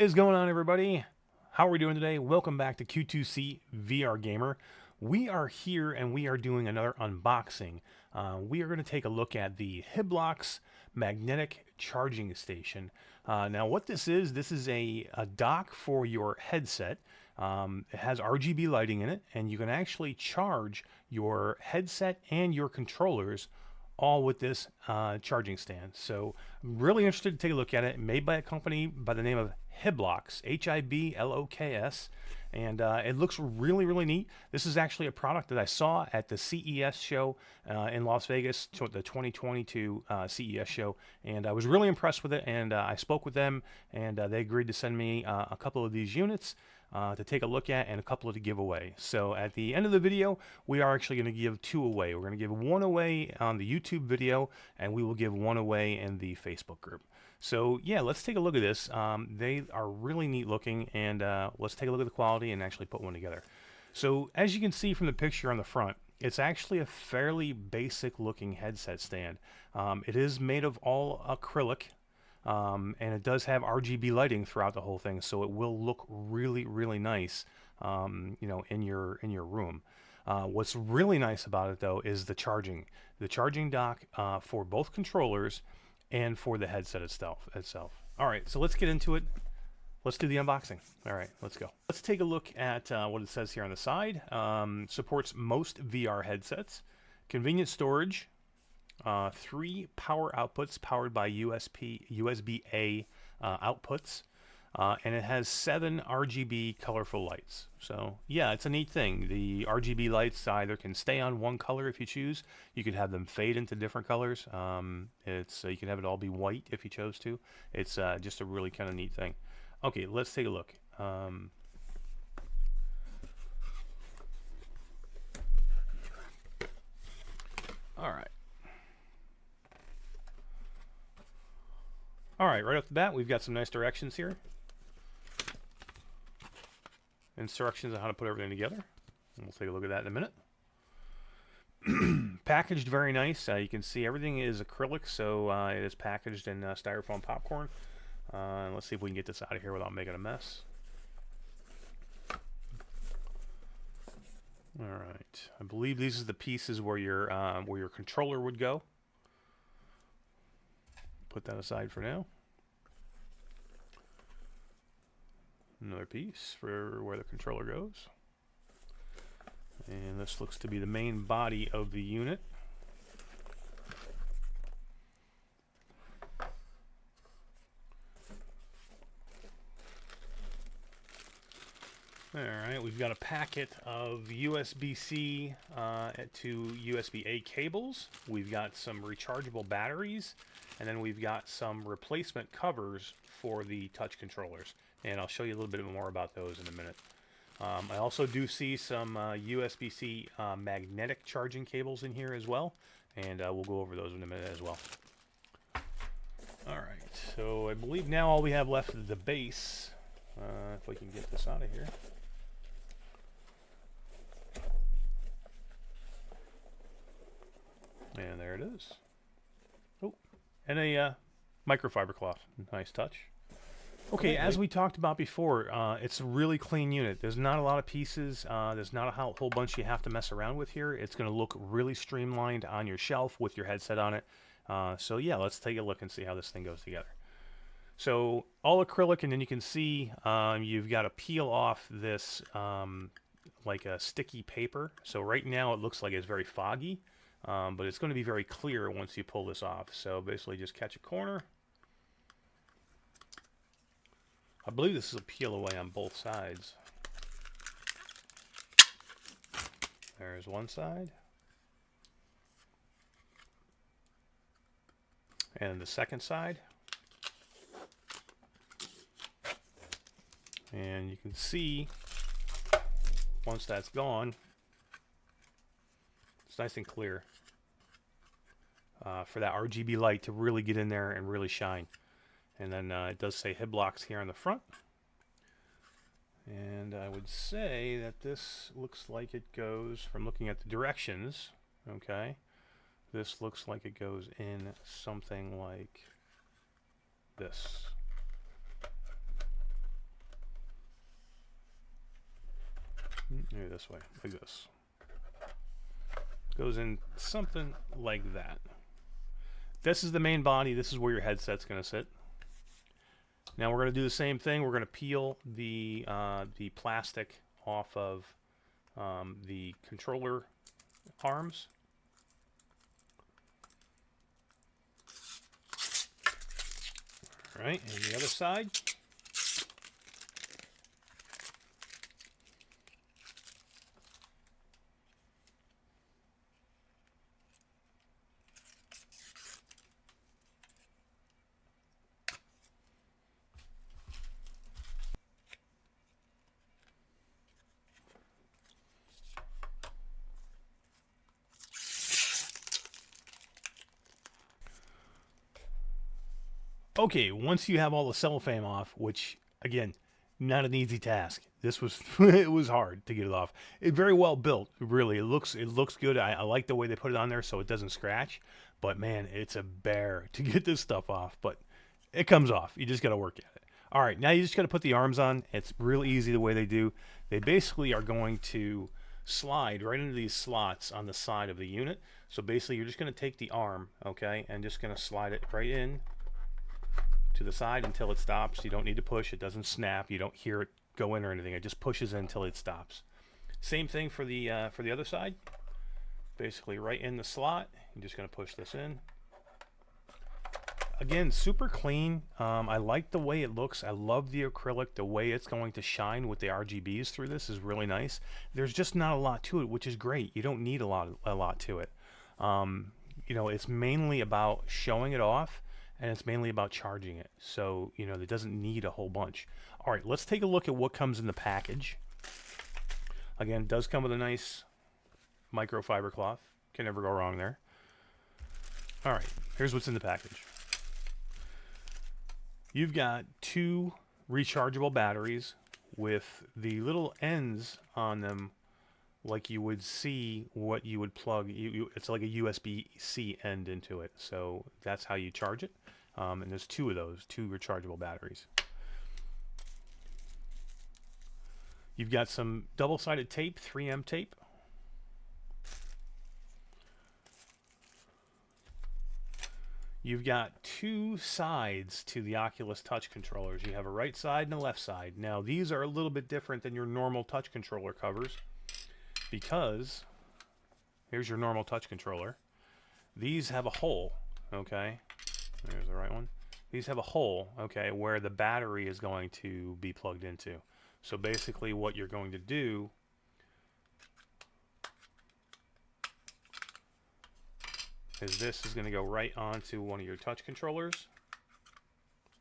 is going on, everybody? How are we doing today? Welcome back to Q2C VR Gamer. We are here and we are doing another unboxing. We are going to take a look at the Hibloks magnetic charging station. Now what this is a dock for your headset. It has RGB lighting in it, and you can actually charge your headset and your controllers all with this charging stand. So I'm really interested to take a look at it. Made by a company by the name of Hibloks, Hibloks, and it looks really, really neat. This is actually a product that I saw at the CES show in Las Vegas, the 2022 CES show, and I was really impressed with it, and I spoke with them, and they agreed to send me a couple of these units to take a look at and a couple to give away. So at the end of the video, we are actually going to give two away. We're going to give one away on the YouTube video, and we will give one away in the Facebook group. So yeah, let's take a look at this. They are really neat looking, and let's take a look at the quality and actually put one together. So as you can see from the picture on the front, it's actually a fairly basic looking headset stand. It is made of all acrylic. And it does have RGB lighting throughout the whole thing, so it will look really, really nice, you know, in your room. What's really nice about it, though, is the charging dock for both controllers and for the headset itself. All right, so let's get into it. Let's do the unboxing. All right, let's go. Let's take a look at what it says here on the side. Supports most VR headsets. Convenient storage. 3 power outputs powered by USB-A outputs, and it has 7 RGB colorful lights. So yeah, it's a neat thing. The RGB lights either can stay on one color if you choose. You could have them fade into different colors. You can have it all be white if you chose to. It's just a really kind of neat thing. Okay, let's take a look. All right. All right, right off the bat, we've got some nice directions here. Instructions on how to put everything together. And we'll take a look at that in a minute. Packaged very nice. You can see everything is acrylic, so it is packaged in styrofoam popcorn. Let's see if we can get this out of here without making a mess. All right, I believe these are the pieces where your controller would go. Put that aside for now. Another piece for where the controller goes. And this looks to be the main body of the unit. Alright, we've got a packet of USB-C to USB-A cables. We've got some rechargeable batteries, and then we've got some replacement covers for the touch controllers. And I'll show you a little bit more about those in a minute. I also do see some USB-C magnetic charging cables in here as well, and we'll go over those in a minute as well. Alright, so I believe now all we have left is the base. If we can get this out of here. And there it is. Oh, and a microfiber cloth. Nice touch. Okay, as we talked about before, it's a really clean unit. There's not a lot of pieces. There's not a whole bunch you have to mess around with here. It's going to look really streamlined on your shelf with your headset on it. So yeah, let's take a look and see how this thing goes together. So all acrylic, and then you can see you've got to peel off this like a sticky paper. So right now it looks like it's very foggy. But it's going to be very clear once you pull this off. So basically just catch a corner. I believe this is a peel away on both sides. There's one side. And the second side. And you can see once that's gone, it's nice and clear for that RGB light to really get in there and really shine. And then it does say Hibloks here on the front. And I would say that this looks like it goes, from looking at the directions, okay, this looks like it goes in something like this. Maybe this way, like this. Goes in something like that. This is the main body. This is where your headset's going to sit. Now we're going to do the same thing. We're going to peel the plastic off of the controller arms. All right, and the other side. Okay, once you have all the cellophane off, which again, not an easy task. This was it was hard to get it off. It very well built, really. It looks good. I like the way they put it on there so it doesn't scratch. But man, it's a bear to get this stuff off. But it comes off. You just got to work at it. All right, now you just got to put the arms on. It's real easy the way they do. They basically are going to slide right into these slots on the side of the unit. So basically, you're just going to take the arm, okay, and just going to slide it right in to the side until it stops. You don't need to push. It doesn't snap. You don't hear it go in or anything. It just pushes in until it stops. Same thing for the other side. Basically right in the slot. You're just going to push this in. Again, super clean. I like the way it looks. I love the acrylic. The way it's going to shine with the RGBs through this is really nice. There's just not a lot to it, which is great. You don't need a lot to it. You know, it's mainly about showing it off, and it's mainly about charging it. So, you know, it doesn't need a whole bunch. All right, let's take a look at what comes in the package. Again, it does come with a nice microfiber cloth. Can never go wrong there. All right, here's what's in the package. You've got 2 rechargeable batteries with the little ends on them like you would see what you would plug. It's like a USB-C end into it. So that's how you charge it. And there's 2 of those, 2 rechargeable batteries. You've got some double-sided tape, 3M tape. You've got 2 sides to the Oculus touch controllers. You have a right side and a left side. Now, these are a little bit different than your normal touch controller covers because here's your normal touch controller. These have a hole, okay? There's the right one. These have a hole, okay, where the battery is going to be plugged into. So basically what you're going to do is this is going to go right onto one of your touch controllers,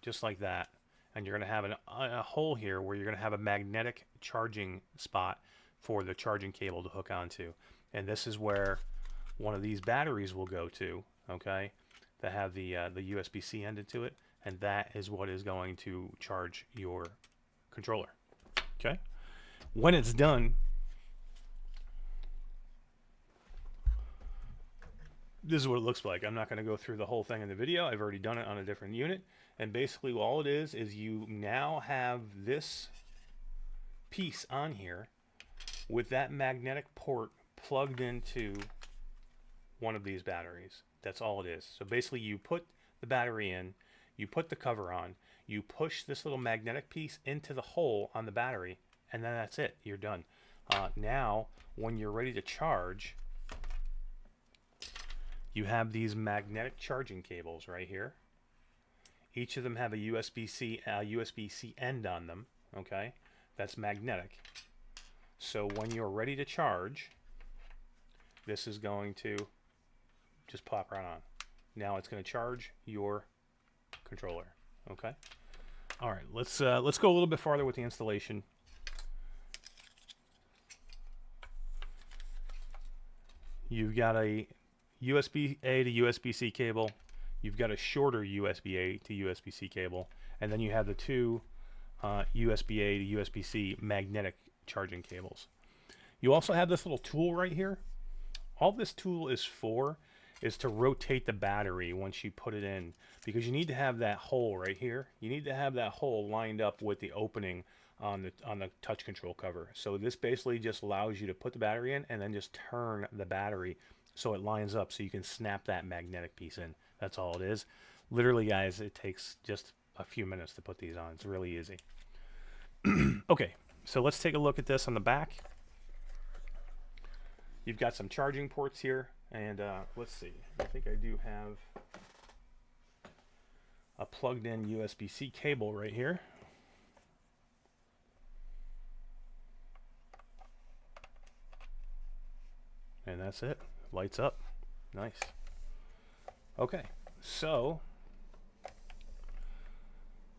just like that. And you're going to have a hole here where you're going to have a magnetic charging spot for the charging cable to hook onto. And this is where one of these batteries will go to, okay, that have the USB-C end into it. And that is what is going to charge your controller, okay? When it's done, this is what it looks like. I'm not going to go through the whole thing in the video. I've already done it on a different unit. And basically all it is you now have this piece on here with that magnetic port plugged into one of these batteries. That's all it is. So basically you put the battery in, you put the cover on, you push this little magnetic piece into the hole on the battery, and then that's it. You're done. Now, when you're ready to charge, you have these magnetic charging cables right here. Each of them have a USB-C end on them, okay? That's magnetic. So when you're ready to charge, this is going to just pop right on. Now it's going to charge your controller, okay? All right, let's go a little bit farther with the installation. You've got a USB-A to USB-C cable. You've got a shorter USB-A to USB-C cable, and then you have the 2 USB-A to USB-C magnetic charging cables. You also have this little tool right here. All this tool is for is to rotate the battery once you put it in, because you need to have that hole right here. You need to have that hole lined up with the opening on the touch control cover. So this basically just allows you to put the battery in and then just turn the battery so it lines up so you can snap that magnetic piece in. That's all it is. Literally, guys, it takes just a few minutes to put these on. It's really easy. Okay, so let's take a look at this on the back. You've got some charging ports here, and let's see. I think I do have a plugged-in USB-C cable right here. And that's it. Lights up. Nice. Okay, so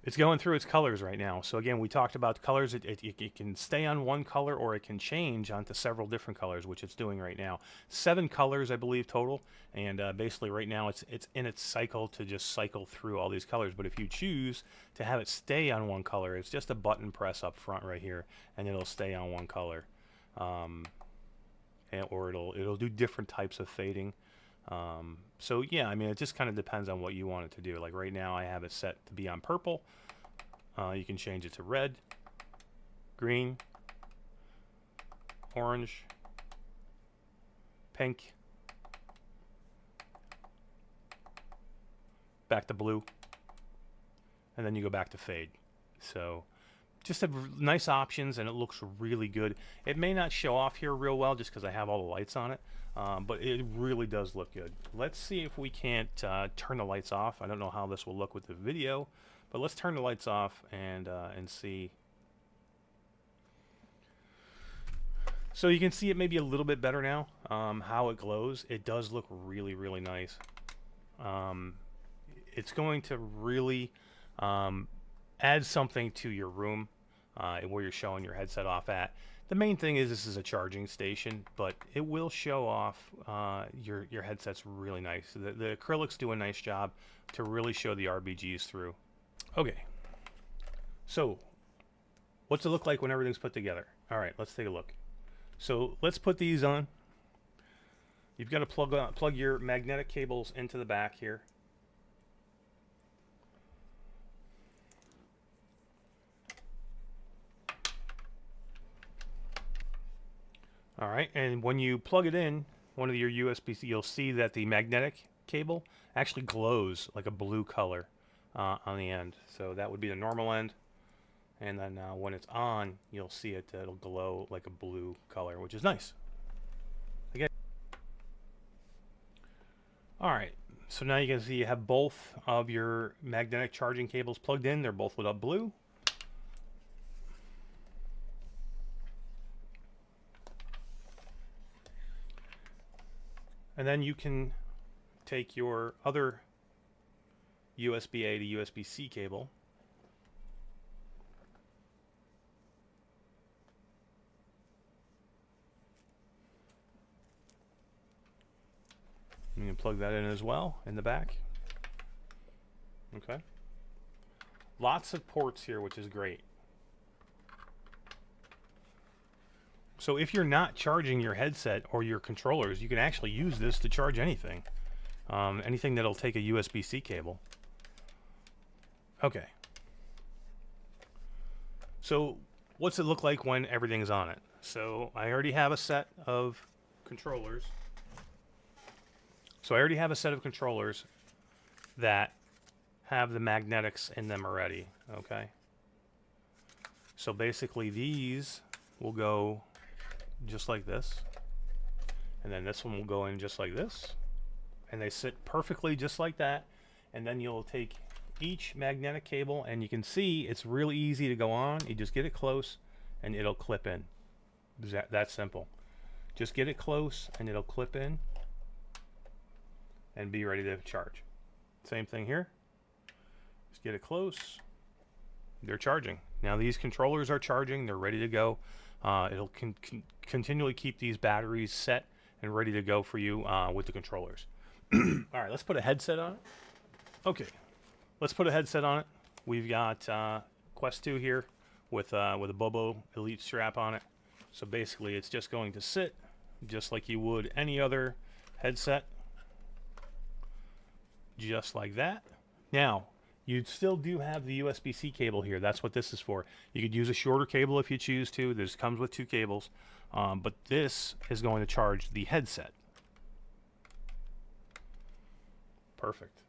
it's going through its colors right now. So again, we talked about colors. It can stay on one color or it can change onto several different colors, which it's doing right now. 7 colors, I believe, total. And basically right now it's in its cycle to just cycle through all these colors. But if you choose to have it stay on one color, it's just a button press up front right here, and it'll stay on one color. Or it'll do different types of fading. So yeah, I mean, it just kind of depends on what you want it to do. Like right now I have it set to be on purple. You can change it to red, green, orange, pink, back to blue, and then you go back to fade. So just have nice options, and it looks really good. It may not show off here real well just because I have all the lights on it, but it really does look good. Let's see if we can't turn the lights off. I don't know how this will look with the video, but let's turn the lights off and see. So you can see it maybe a little bit better now, how it glows. It does look really, really nice. It's going to really add something to your room where you're showing your headset off at. The main thing is this is a charging station, but it will show off your headset's really nice. The acrylics do a nice job to really show the RGBs through. Okay, so what's it look like when everything's put together? All right, let's take a look. So let's put these on. You've got to plug your magnetic cables into the back here. All right, and when you plug it in, one of your USB-C, you'll see that the magnetic cable actually glows like a blue color on the end. So that would be the normal end, and then when it's on, you'll see it. It'll glow like a blue color, which is nice. Okay. All right, so now you can see you have both of your magnetic charging cables plugged in. They're both lit up blue. And then you can take your other USB-A to USB-C cable you can plug that in as well in the back. Okay. Lots of ports here, which is great. So if you're not charging your headset or your controllers, you can actually use this to charge anything. Anything that'll take a USB-C cable. Okay. So what's it look like when everything's on it? So I already have a set of controllers. That have the magnetics in them already. Okay. So basically these will go just like this, and then this one will go in just like this, and they sit perfectly just like that. And then you'll take each magnetic cable, and you can see it's really easy to go on. You just get it close and it'll clip in. That simple. Just get it close and it'll clip in and be ready to charge. Same thing here. Just get it close. They're charging. Now these controllers are charging. They're ready to go. It'll continually keep these batteries set and ready to go for you with the controllers. All right, let's put a headset on it. Okay, let's put a headset on it. We've got Quest 2 here with a Bobo Elite strap on it. So basically it's just going to sit just like you would any other headset. Just like that. Now, You still do have the USB-C cable here. That's what this is for. You could use a shorter cable if you choose to. This comes with 2 cables, but this is going to charge the headset. Perfect.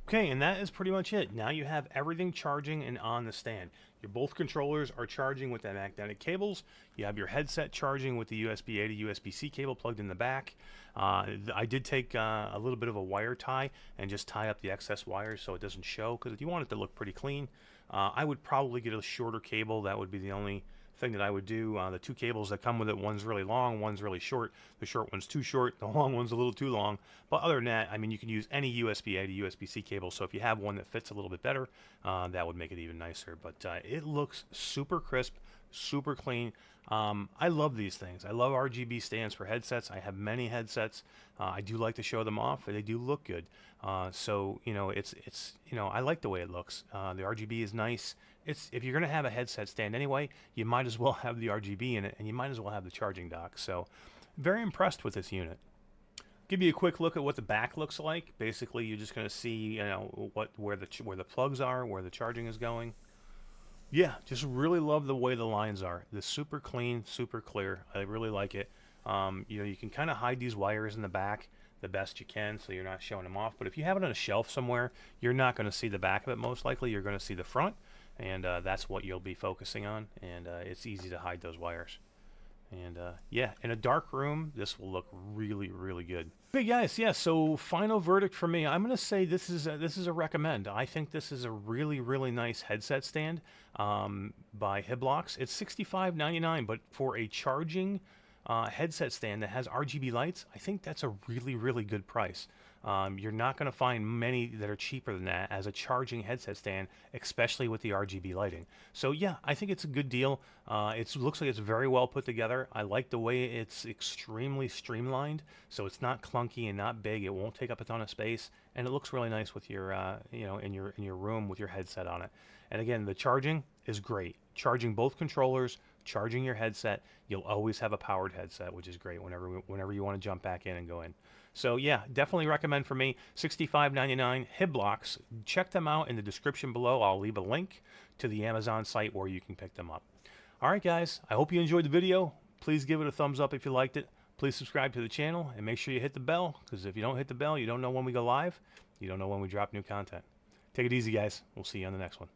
Okay, and that is pretty much it. Now you have everything charging and on the stand. Your both controllers are charging with the magnetic cables. You have your headset charging with the USB-A to USB-C cable plugged in the back. I did take a little bit of a wire tie and just tie up the excess wires so it doesn't show, because if you want it to look pretty clean, I would probably get a shorter cable. That would be the only thing that I would do. The 2 cables that come with it, one's really long, one's really short. The short one's too short, the long one's a little too long. But other than that, I mean, you can use any USB-A to USB-C cable, so if you have one that fits a little bit better, that would make it even nicer. But it looks super crisp, super clean. I love these things. I love RGB stands for headsets. I have many headsets. I do like to show them off. They do look good. So you know, it's you know, I like the way it looks. The RGB is nice. If you're gonna have a headset stand anyway, you might as well have the RGB in it, and you might as well have the charging dock. So very impressed with this unit. Give you a quick look at what the back looks like. Basically, you're just gonna see, you know, where the plugs are, where the charging is going. Yeah, just really love the way the lines are. They're super clean, super clear. I really like it. You know, you can kind of hide these wires in the back the best you can so you're not showing them off. But if you have it on a shelf somewhere, you're not going to see the back of it most likely. You're going to see the front, and that's what you'll be focusing on. And it's easy to hide those wires. And yeah, in a dark room, this will look really, really good. Hey guys, yeah, so final verdict for me, I'm going to say this is a recommend. I think this is a really, really nice headset stand by Hibloks. It's $65.99, but for a charging headset stand that has RGB lights, I think that's a really, really good price. You're not going to find many that are cheaper than that as a charging headset stand, especially with the RGB lighting. So yeah, I think it's a good deal. It looks like it's very well put together. I like the way it's extremely streamlined, so it's not clunky and not big. It won't take up a ton of space, and it looks really nice with your, you know, in your room with your headset on it. And again, the charging is great. Charging both controllers, charging your headset, you'll always have a powered headset, which is great whenever you want to jump back in and go in. So yeah, definitely recommend for me. $65.99 Hibloks. Check them out in the description below. I'll leave a link to the Amazon site where you can pick them up. All right, guys, I hope you enjoyed the video. Please give it a thumbs up if you liked it. Please subscribe to the channel and make sure you hit the bell, because if you don't hit the bell, you don't know when we go live. You don't know when we drop new content. Take it easy, guys. We'll see you on the next one.